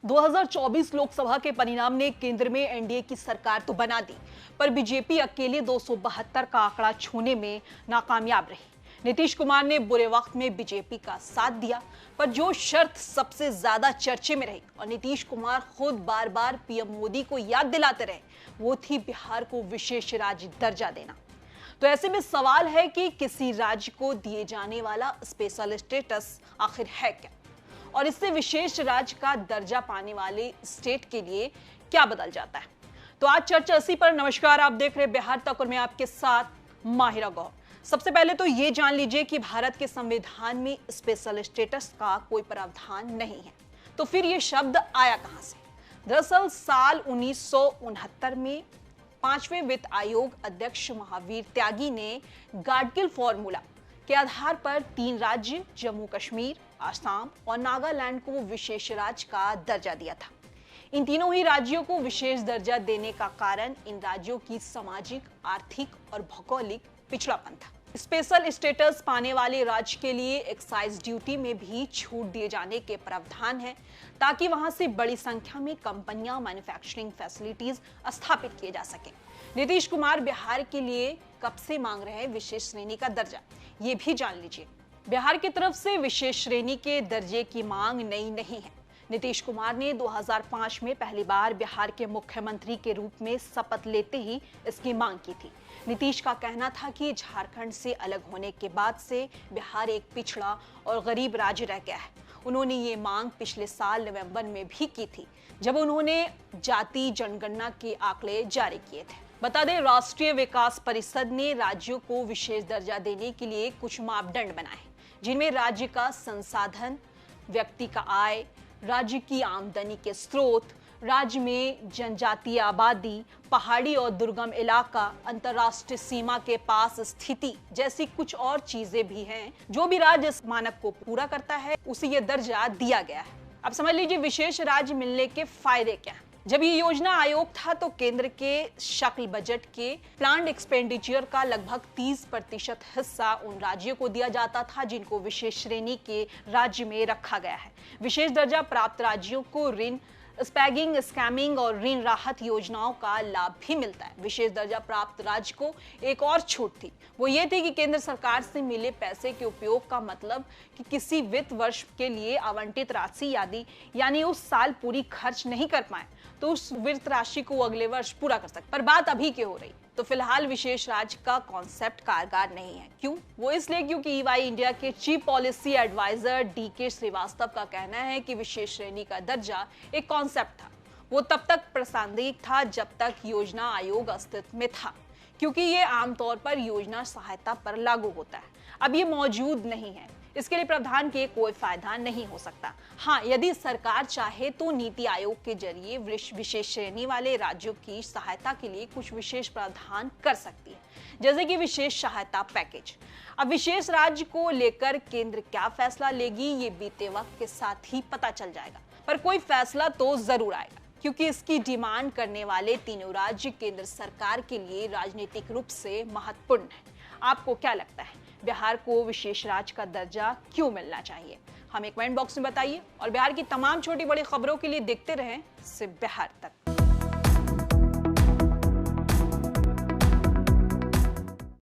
2024 लोकसभा के परिणाम ने केंद्र में एनडीए की सरकार तो बना दी, पर बीजेपी अकेले 272 का आंकड़ा छूने में नाकामयाब रही। नीतीश कुमार ने बुरे वक्त में बीजेपी का साथ दिया, पर जो शर्त सबसे ज्यादा चर्चे में रही और नीतीश कुमार खुद बार बार पीएम मोदी को याद दिलाते रहे, वो थी बिहार को विशेष राज्य दर्जा देना। तो ऐसे में सवाल है कि किसी राज्य को दिए जाने वाला स्पेशल स्टेटस आखिर है क्या, और इससे विशेष राज्य का दर्जा पाने वाले स्टेट के लिए क्या बदल जाता है। तो आज चर्चा इसी पर। नमस्कार, आप देख रहे बिहार तक और मैं आपके साथ माहिरा गौर। सबसे पहले तो ये जान लीजिए कि भारत के संविधान में स्पेशल स्टेटस का कोई प्रावधान नहीं है। तो फिर ये शब्द आया कहां से? दरअसल साल 1969 में 5वें वित्त आयोग अध्यक्ष महावीर त्यागी ने गाडगिल फॉर्मूला के आधार पर 3 राज्य जम्मू कश्मीर, असम और नागालैंड को विशेष राज्य का दर्जा दिया था। इन तीनों ही राज्यों को विशेष दर्जा देने का कारण इन राज्यों की सामाजिक, आर्थिक और भौगोलिक पिछड़ापन था। स्पेशल स्टेटस पाने वाले राज्य के लिए एक्साइज ड्यूटी में भी छूट दिए जाने के प्रावधान है, ताकि वहां से बड़ी संख्या में कंपनियां, मैन्युफैक्चरिंग फैसिलिटीज स्थापित किए जा सके। नीतीश कुमार बिहार के लिए कब से मांग रहे हैं विशेष श्रेणी का दर्जा, ये भी जान लीजिए। बिहार की तरफ से विशेष श्रेणी के दर्जे की मांग नई नहीं है। नीतीश कुमार ने 2005 में पहली बार बिहार के मुख्यमंत्री के रूप में शपथ लेते ही इसकी मांग की थी। नीतीश का कहना था कि झारखंड से अलग होने के बाद से बिहार एक पिछड़ा और गरीब राज्य रह गया है। उन्होंने ये मांग पिछले साल नवंबर में भी की थी, जब उन्होंने जाति जनगणना के आंकड़े जारी किए थे। बता दें, राष्ट्रीय विकास परिषद ने राज्यों को विशेष दर्जा देने के लिए कुछ मापदंड बनाए, जिनमें राज्य का संसाधन, व्यक्ति का आय, राज्य की आमदनी के स्रोत, राज्य में जनजातीय आबादी, पहाड़ी और दुर्गम इलाका, अंतर्राष्ट्रीय सीमा के पास स्थिति जैसी कुछ और चीजें भी हैं। जो भी राज्य इस मानक को पूरा करता है उसे यह दर्जा दिया गया है। अब समझ लीजिए विशेष राज्य मिलने के फायदे क्या हैं। जब ये योजना आयोग था तो केंद्र के शक्ल बजट के प्लान्ड एक्सपेंडिचर का लगभग 30% हिस्सा उन राज्यों को दिया जाता था जिनको विशेष श्रेणी के राज्य में रखा गया है। विशेष दर्जा प्राप्त राज्यों को ऋण स्पैगिंग, स्कैमिंग और ऋण राहत योजनाओं का लाभ भी मिलता है। विशेष दर्जा प्राप्त राज्य को एक और छूट थी, वो ये थी कि केंद्र सरकार से मिले पैसे के उपयोग का मतलब कि किसी वित्त वर्ष के लिए आवंटित राशि यानी उस साल पूरी खर्च नहीं कर पाए तो उस वित्त राशि को अगले वर्ष पूरा कर सकते। पर बात अभी की हो रही, तो फिलहाल विशेष राज्य का कॉन्सेप्ट कारगर नहीं है। क्यों? वो इसलिए क्योंकि ईवाई इंडिया के chief policy adviser DK Shrivastava का कहना है कि विशेष श्रेणी का दर्जा एक कॉन्सेप्ट था। वो तब तक प्रासंगिक था जब तक योजना आयोग अस्तित्व में था, क्योंकि ये आमतौर पर योजना सहायता पर लागू होता है। अब ये मौजूद नहीं है, इसके लिए प्रावधान के कोई फायदा नहीं हो सकता। हाँ, यदि सरकार चाहे तो नीति आयोग के जरिए विशेष श्रेणी वाले राज्यों की सहायता के लिए कुछ विशेष प्रावधान कर सकती है, जैसे कि विशेष सहायता पैकेज। अब विशेष राज्य को लेकर केंद्र क्या फैसला लेगी, ये बीते वक्त के साथ ही पता चल जाएगा। पर कोई फैसला तो जरूर आएगा, क्योंकि इसकी डिमांड करने वाले तीनों राज्य केंद्र सरकार के लिए राजनीतिक रूप से महत्वपूर्ण है। आपको क्या लगता है, बिहार को विशेष राज्य का दर्जा क्यों मिलना चाहिए? हमें कमेंट बॉक्स में बताइए और बिहार की तमाम छोटी बड़ी खबरों के लिए देखते रहें सिर्फ बिहार तक।